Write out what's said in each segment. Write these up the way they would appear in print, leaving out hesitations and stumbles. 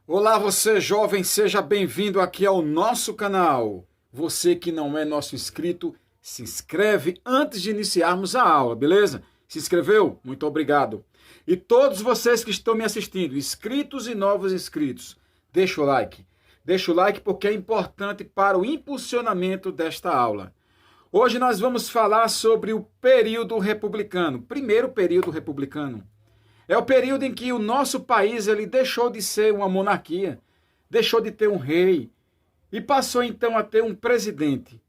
Olá, você jovem, seja bem-vindo aqui ao nosso canal. Você que não é nosso inscrito, se inscreve antes de iniciarmos a aula, beleza? Se inscreveu? Muito obrigado. E todos vocês que estão me assistindo, inscritos e novos inscritos, deixa o like. Deixa o like porque é importante para o impulsionamento desta aula. Hoje nós vamos falar sobre o período republicano, primeiro período republicano. É o período em que o nosso país ele deixou de ser uma monarquia, deixou de ter um rei e passou então a ter um presidente.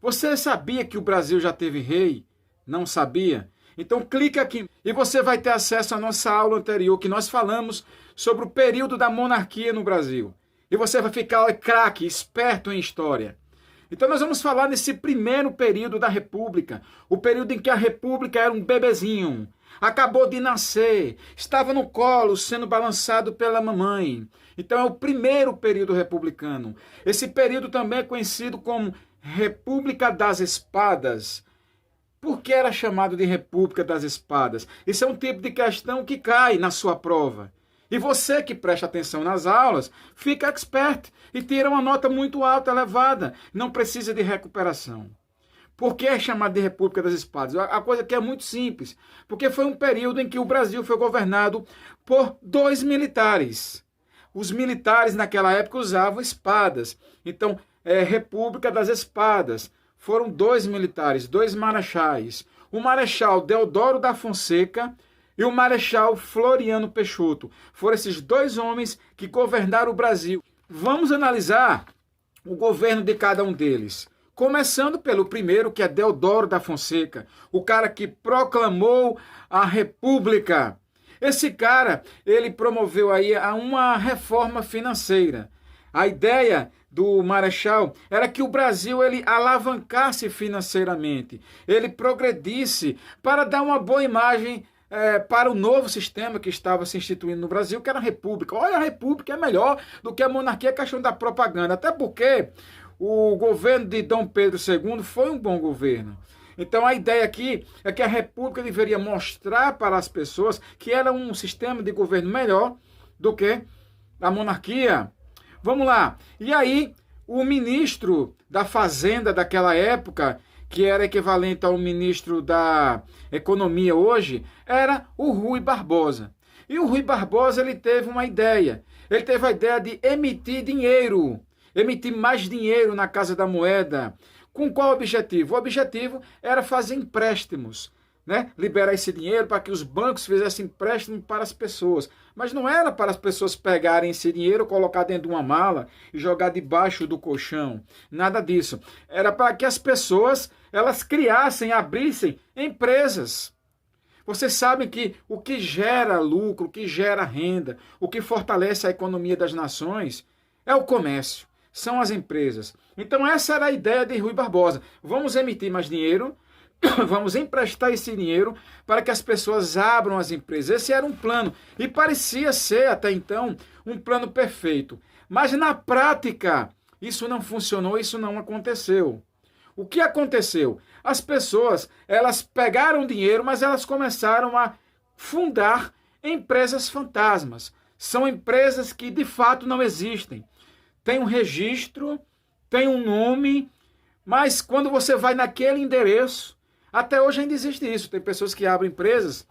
Você sabia que o Brasil já teve rei? Não sabia? Então clica aqui e você vai ter acesso à nossa aula anterior que nós falamos sobre o período da monarquia no Brasil. E você vai ficar craque, esperto em história. Então nós vamos falar nesse primeiro período da República, o período em que a República era um bebezinho, acabou de nascer, estava no colo sendo balançado pela mamãe. Então é o primeiro período republicano. Esse período também é conhecido como República das Espadas. Por que era chamado de República das Espadas? Isso é um tipo de questão que cai na sua prova. E você que presta atenção nas aulas, fica expert e tira uma nota muito alta, elevada. Não precisa de recuperação. Por que é chamado de República das Espadas? A coisa aqui é muito simples. Porque foi um período em que o Brasil foi governado por dois militares. Os militares naquela época usavam espadas. Então, República das Espadas. Foram dois militares, dois marechais. O marechal Deodoro da Fonseca e o marechal Floriano Peixoto. Foram esses dois homens que governaram o Brasil. Vamos analisar o governo de cada um deles. Começando pelo primeiro, que é Deodoro da Fonseca, o cara que proclamou a República. Esse cara, ele promoveu aí uma reforma financeira. A ideia do marechal era que o Brasil ele alavancasse financeiramente, ele progredisse para dar uma boa imagem para o novo sistema que estava se instituindo no Brasil, que era a República. Olha, a República é melhor do que a monarquia, é questão da propaganda. Até porque o governo de Dom Pedro II foi um bom governo. Então a ideia aqui é que a República deveria mostrar para as pessoas que era um sistema de governo melhor do que a monarquia. Vamos lá. E aí, o ministro da Fazenda daquela época, que era equivalente ao ministro da Economia hoje, era o Rui Barbosa. E o Rui Barbosa ele teve uma ideia. Ele teve a ideia de emitir dinheiro, emitir mais dinheiro na Casa da Moeda. Com qual objetivo? O objetivo era fazer empréstimos, né? Liberar esse dinheiro para que os bancos fizessem empréstimo para as pessoas. Mas não era para as pessoas pegarem esse dinheiro, colocar dentro de uma mala e jogar debaixo do colchão. Nada disso. Era para que as pessoas elas criassem, abrissem empresas. Vocês sabem que o que gera lucro, o que gera renda, o que fortalece a economia das nações é o comércio, são as empresas. Então essa era a ideia de Rui Barbosa. Vamos emitir mais dinheiro, vamos emprestar esse dinheiro para que as pessoas abram as empresas. Esse era um plano e parecia ser até então um plano perfeito. Mas na prática isso não funcionou, isso não aconteceu. O que aconteceu? As pessoas, elas pegaram dinheiro, mas elas começaram a fundar empresas fantasmas. São empresas que de fato não existem. Tem um registro, tem um nome, mas quando você vai naquele endereço, até hoje ainda existe isso. Tem pessoas que abrem empresas,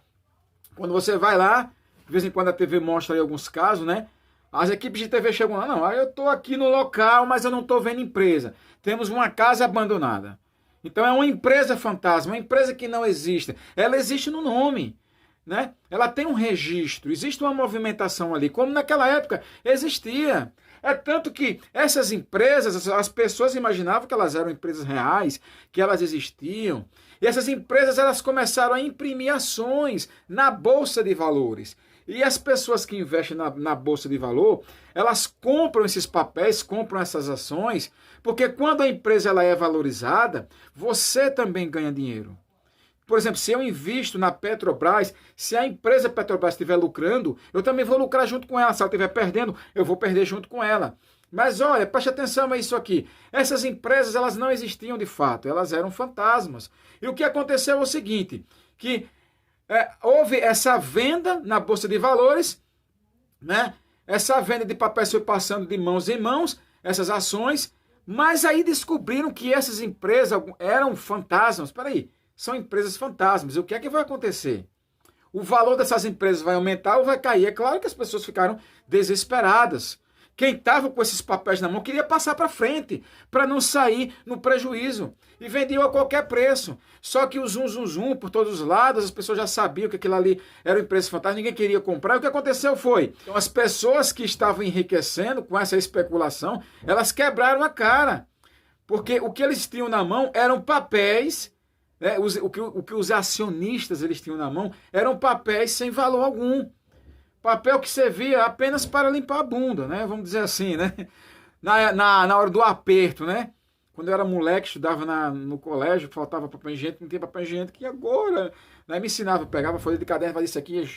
quando você vai lá, de vez em quando a TV mostra aí alguns casos, né? As equipes de TV chegam lá, não, eu estou aqui no local, mas eu não estou vendo empresa. Temos uma casa abandonada. Então é uma empresa fantasma, uma empresa que não existe. Ela existe no nome, né? Ela tem um registro, existe uma movimentação ali, como naquela época existia. É tanto que essas empresas, as pessoas imaginavam que elas eram empresas reais, que elas existiam. E essas empresas elas começaram a imprimir ações na Bolsa de Valores. E as pessoas que investem na Bolsa de Valor, elas compram esses papéis, compram essas ações, porque quando a empresa ela é valorizada, você também ganha dinheiro. Por exemplo, se eu invisto na Petrobras, se a empresa Petrobras estiver lucrando, eu também vou lucrar junto com ela. Se ela estiver perdendo, eu vou perder junto com ela. Mas olha, preste atenção a isso aqui. Essas empresas elas não existiam de fato, elas eram fantasmas. E o que aconteceu é o seguinte, que houve essa venda na Bolsa de Valores, né? Essa venda de papéis foi passando de mãos em mãos, essas ações, mas aí descobriram que essas empresas eram fantasmas. Espera aí, são empresas fantasmas. E o que é que vai acontecer? O valor dessas empresas vai aumentar ou vai cair? É claro que as pessoas ficaram desesperadas. Quem estava com esses papéis na mão queria passar para frente, para não sair no prejuízo. E vendiam a qualquer preço. Só que o zum, por todos os lados, as pessoas já sabiam que aquilo ali era uma empresa fantástica, ninguém queria comprar. E o que aconteceu foi, então, as pessoas que estavam enriquecendo com essa especulação, elas quebraram a cara. Porque o que eles tinham na mão eram papéis, né? O que os acionistas eles tinham na mão eram papéis sem valor algum. Papel que servia apenas para limpar a bunda, né? Vamos dizer assim, né? Na hora do aperto, né? Quando eu era moleque, estudava no colégio, faltava papel higiênico, não tinha papel higiênico, e agora, né? Me ensinava, eu pegava a folha de caderno, fazia isso aqui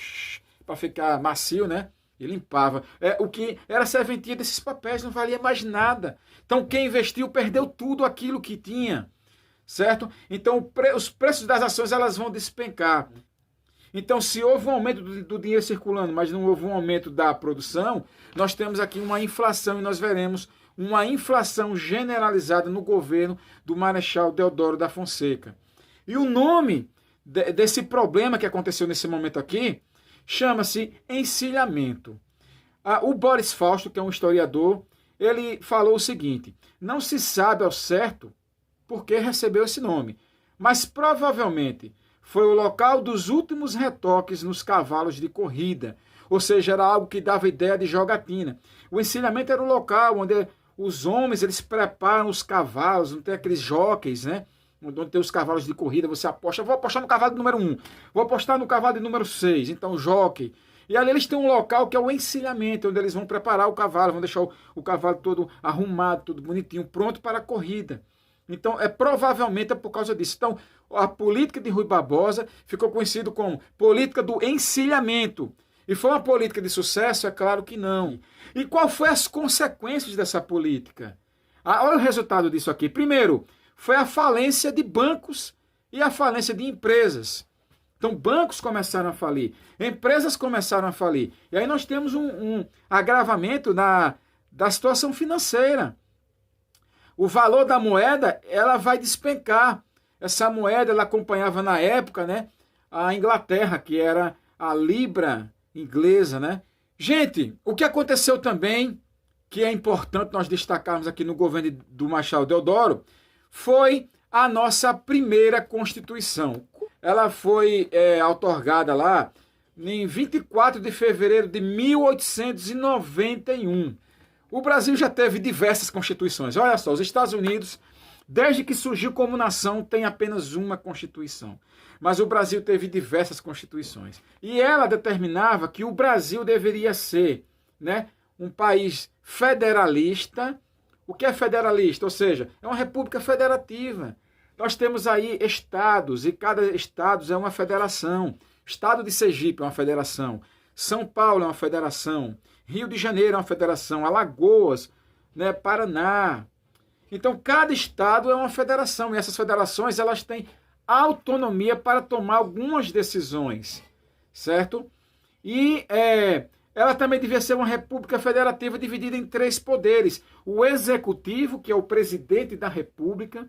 para ficar macio, né? E limpava. O que era serventia desses papéis, não valia mais nada. Então, quem investiu perdeu tudo aquilo que tinha, certo? Então, os preços das ações, elas vão despencar. Então, se houve um aumento do dinheiro circulando, mas não houve um aumento da produção, nós temos aqui uma inflação e nós veremos uma inflação generalizada no governo do Marechal Deodoro da Fonseca. E o nome desse problema que aconteceu nesse momento aqui chama-se encilhamento. O Boris Fausto, que é um historiador, ele falou o seguinte: não se sabe ao certo por que recebeu esse nome, mas provavelmente foi o local dos últimos retoques nos cavalos de corrida, ou seja, era algo que dava ideia de jogatina. O encilhamento era o local onde os homens eles preparam os cavalos, não tem aqueles jockeys, né? Onde tem os cavalos de corrida, você aposta, vou apostar no cavalo de número 1, vou apostar no cavalo de número 6, então jockey. E ali eles têm um local que é o encilhamento, onde eles vão preparar o cavalo, vão deixar o cavalo todo arrumado, todo bonitinho, pronto para a corrida. Então, provavelmente é por causa disso. Então, a política de Rui Barbosa ficou conhecida como política do encilhamento. E foi uma política de sucesso? É claro que não. E qual foi as consequências dessa política? Olha o resultado disso aqui. Primeiro, foi a falência de bancos e a falência de empresas. Então, bancos começaram a falir, empresas começaram a falir. E aí nós temos um agravamento da situação financeira. O valor da moeda, ela vai despencar. Essa moeda, ela acompanhava na época, né, a Inglaterra, que era a libra inglesa, né? Gente, o que aconteceu também, que é importante nós destacarmos aqui no governo do Marechal Deodoro, foi a nossa primeira Constituição. Ela foi outorgada lá em 24 de fevereiro de 1891. O Brasil já teve diversas constituições. Olha só, os Estados Unidos, desde que surgiu como nação, tem apenas uma constituição. Mas o Brasil teve diversas constituições. E ela determinava que o Brasil deveria ser, né, um país federalista. O que é federalista? Ou seja, é uma república federativa. Nós temos aí estados, e cada estado é uma federação. Estado de Sergipe é uma federação. São Paulo é uma federação. Rio de Janeiro é uma federação, Alagoas, né, Paraná. Então, cada estado é uma federação, e essas federações elas têm autonomia para tomar algumas decisões, certo? E ela também devia ser uma república federativa dividida em 3 poderes. O executivo, que é o presidente da república,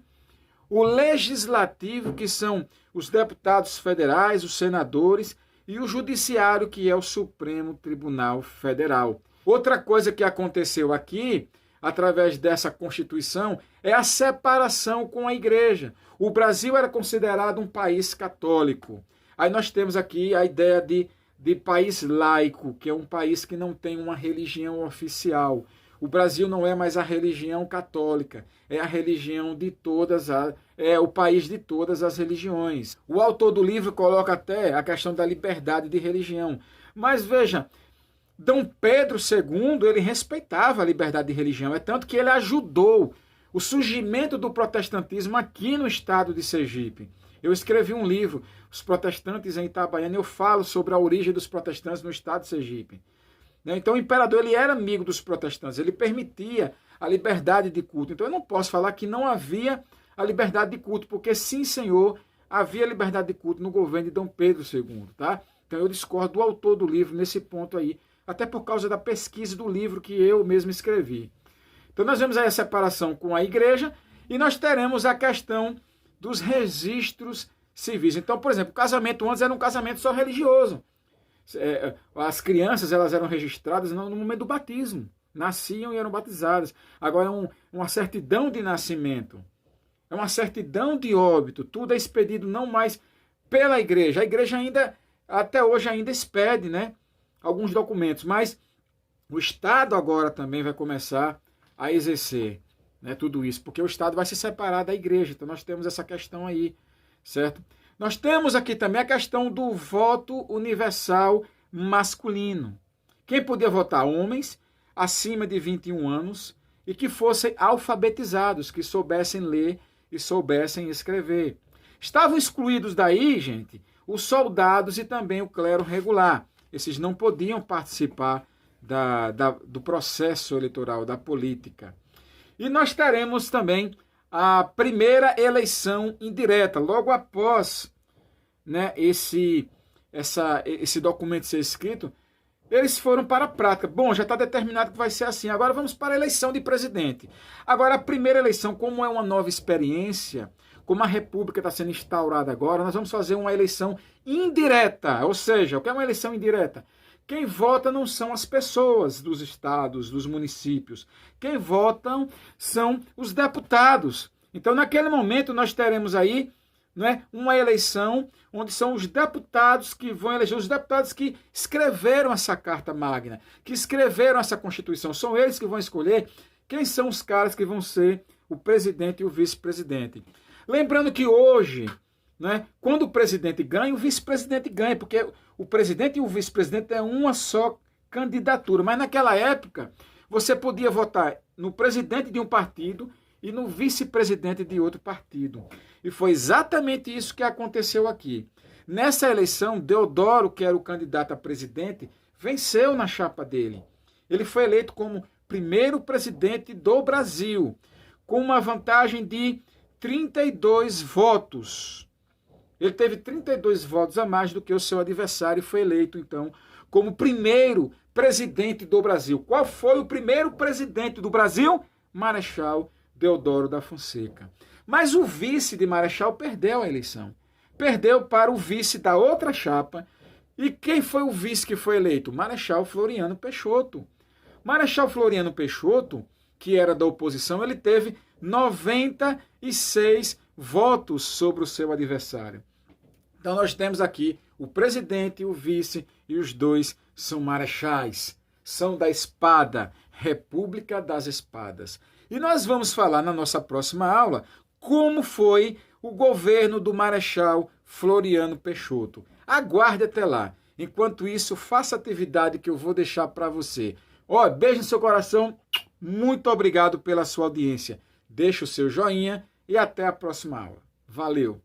o legislativo, que são os deputados federais, os senadores, e o judiciário, que é o Supremo Tribunal Federal. Outra coisa que aconteceu aqui, através dessa Constituição, é a separação com a igreja. O Brasil era considerado um país católico. Aí nós temos aqui a ideia de país laico, que é um país que não tem uma religião oficial. O Brasil não é mais a religião católica, é a religião de todas o país de todas as religiões. O autor do livro coloca até a questão da liberdade de religião. Mas veja, Dom Pedro II, ele respeitava a liberdade de religião, é tanto que ele ajudou o surgimento do protestantismo aqui no estado de Sergipe. Eu escrevi um livro, Os Protestantes em Itabaiana, e eu falo sobre a origem dos protestantes no estado de Sergipe. Então o imperador ele era amigo dos protestantes, ele permitia a liberdade de culto. Então eu não posso falar que não havia a liberdade de culto, porque sim, senhor, havia liberdade de culto no governo de Dom Pedro II. Tá? Então eu discordo do autor do livro nesse ponto aí, até por causa da pesquisa do livro que eu mesmo escrevi. Então nós vemos aí a separação com a igreja e nós teremos a questão dos registros civis. Então, por exemplo, o casamento antes era um casamento só religioso. As crianças elas eram registradas no momento do batismo. Nasciam e eram batizadas. Agora é uma certidão de nascimento. É uma certidão de óbito. Tudo é expedido não mais pela igreja. A igreja ainda, até hoje, ainda expede, né, alguns documentos. Mas o Estado agora também vai começar a exercer, né, tudo isso. Porque o Estado vai se separar da igreja. Então nós temos essa questão aí, certo? Nós temos aqui também a questão do voto universal masculino. Quem podia votar? Homens acima de 21 anos e que fossem alfabetizados, que soubessem ler e soubessem escrever. Estavam excluídos daí, gente, os soldados e também o clero regular. Esses não podiam participar do processo eleitoral, da política. E nós teremos também a primeira eleição indireta, logo após, né, esse documento ser escrito, eles foram para a prática. Bom, já está determinado que vai ser assim. Agora vamos para a eleição de presidente. Agora, a primeira eleição, como é uma nova experiência, como a república está sendo instaurada agora, nós vamos fazer uma eleição indireta. Ou seja, o que é uma eleição indireta? Quem vota não são as pessoas dos estados, dos municípios. Quem votam são os deputados. Então, naquele momento, nós teremos aí, não é, uma eleição onde são os deputados que vão eleger, os deputados que escreveram essa Carta Magna, que escreveram essa Constituição. São eles que vão escolher quem são os caras que vão ser o presidente e o vice-presidente. Lembrando que hoje, né, quando o presidente ganha, o vice-presidente ganha, porque o presidente e o vice-presidente é uma só candidatura. Mas naquela época, você podia votar no presidente de um partido e no vice-presidente de outro partido. E foi exatamente isso que aconteceu aqui. Nessa eleição, Deodoro, que era o candidato a presidente, venceu na chapa dele. Ele foi eleito como primeiro presidente do Brasil, com uma vantagem de 32 votos. Ele teve 32 votos a mais do que o seu adversário e foi eleito, então, como primeiro presidente do Brasil. Qual foi o primeiro presidente do Brasil? Marechal Deodoro da Fonseca. Mas o vice de Marechal perdeu a eleição. Perdeu para o vice da outra chapa. E quem foi o vice que foi eleito? Marechal Floriano Peixoto. Marechal Floriano Peixoto, que era da oposição, ele teve 96 votos sobre o seu adversário. Então nós temos aqui o presidente, o vice e os dois são marechais. São da espada, República das Espadas. E nós vamos falar na nossa próxima aula como foi o governo do Marechal Floriano Peixoto. Aguarde até lá. Enquanto isso, faça a atividade que eu vou deixar para você. Beijo no seu coração. Muito obrigado pela sua audiência. Deixe o seu joinha e até a próxima aula. Valeu!